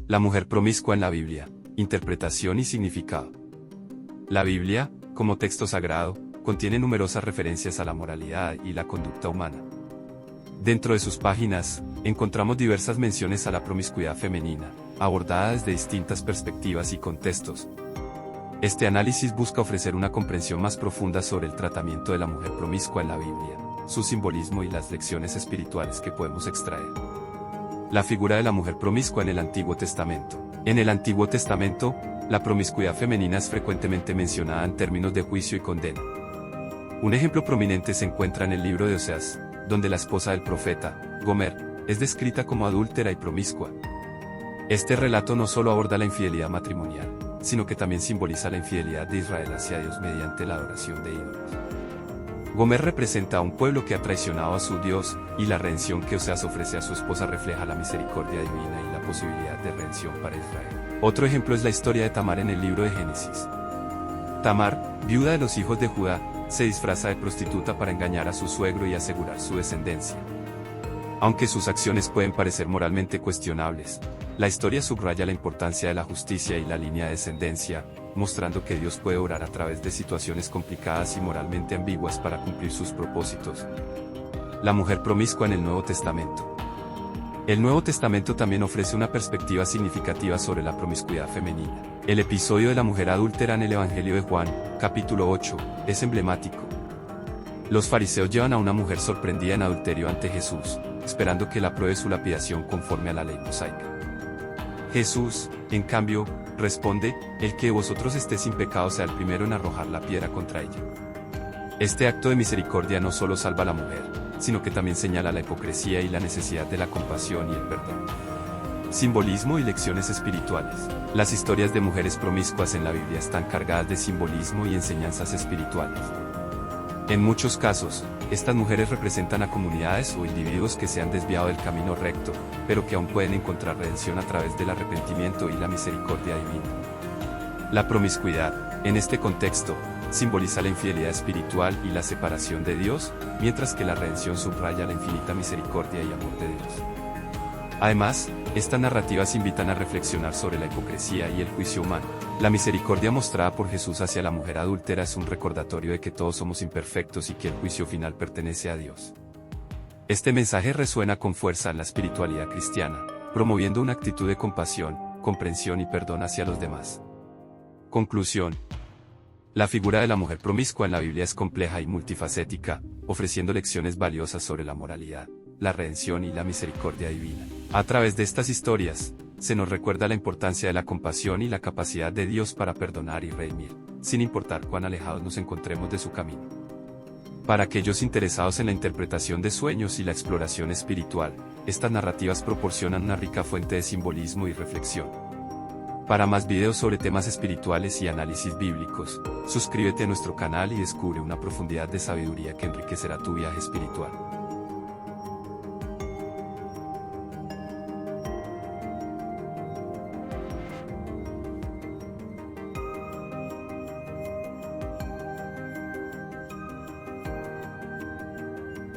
La mujer promiscua en la Biblia, interpretación y significado. La Biblia, como texto sagrado, contiene numerosas referencias a la moralidad y la conducta humana. Dentro de sus páginas, encontramos diversas menciones a la promiscuidad femenina, abordada desde distintas perspectivas y contextos. Este análisis busca ofrecer una comprensión más profunda sobre el tratamiento de la mujer promiscua en la Biblia, su simbolismo y las lecciones espirituales que podemos extraer. La figura de la mujer promiscua en el Antiguo Testamento. En el Antiguo Testamento, la promiscuidad femenina es frecuentemente mencionada en términos de juicio y condena. Un ejemplo prominente se encuentra en el libro de Oseas, donde la esposa del profeta, Gomer, es descrita como adúltera y promiscua. Este relato no solo aborda la infidelidad matrimonial, sino que también simboliza la infidelidad de Israel hacia Dios mediante la adoración de ídolos. Gomer representa a un pueblo que ha traicionado a su Dios, y la redención que Oseas ofrece a su esposa refleja la misericordia divina y la posibilidad de redención para Israel. Otro ejemplo es la historia de Tamar en el libro de Génesis. Tamar, viuda de los hijos de Judá, se disfraza de prostituta para engañar a su suegro y asegurar su descendencia. Aunque sus acciones pueden parecer moralmente cuestionables, la historia subraya la importancia de la justicia y la línea de descendencia, mostrando que Dios puede obrar a través de situaciones complicadas y moralmente ambiguas para cumplir sus propósitos. La mujer promiscua en el Nuevo Testamento. El Nuevo Testamento también ofrece una perspectiva significativa sobre la promiscuidad femenina. El episodio de la mujer adúltera en el Evangelio de Juan, capítulo 8, es emblemático. Los fariseos llevan a una mujer sorprendida en adulterio ante Jesús, esperando que él apruebe su lapidación conforme a la ley mosaica. Jesús, en cambio, responde: el que de vosotros esté sin pecado sea el primero en arrojar la piedra contra ella. Este acto de misericordia no solo salva a la mujer, sino que también señala la hipocresía y la necesidad de la compasión y el perdón. Simbolismo y lecciones espirituales. Las historias de mujeres promiscuas en la Biblia están cargadas de simbolismo y enseñanzas espirituales. En muchos casos, estas mujeres representan a comunidades o individuos que se han desviado del camino recto, pero que aún pueden encontrar redención a través del arrepentimiento y la misericordia divina. La promiscuidad, en este contexto, simboliza la infidelidad espiritual y la separación de Dios, mientras que la redención subraya la infinita misericordia y amor de Dios. Además, estas narrativas invitan a reflexionar sobre la hipocresía y el juicio humano. La misericordia mostrada por Jesús hacia la mujer adúltera es un recordatorio de que todos somos imperfectos y que el juicio final pertenece a Dios. Este mensaje resuena con fuerza en la espiritualidad cristiana, promoviendo una actitud de compasión, comprensión y perdón hacia los demás. Conclusión. La figura de la mujer promiscua en la Biblia es compleja y multifacética, ofreciendo lecciones valiosas sobre la moralidad, la redención y la misericordia divina. A través de estas historias, se nos recuerda la importancia de la compasión y la capacidad de Dios para perdonar y redimir, sin importar cuán alejados nos encontremos de su camino. Para aquellos interesados en la interpretación de sueños y la exploración espiritual, estas narrativas proporcionan una rica fuente de simbolismo y reflexión. Para más videos sobre temas espirituales y análisis bíblicos, suscríbete a nuestro canal y descubre una profundidad de sabiduría que enriquecerá tu viaje espiritual.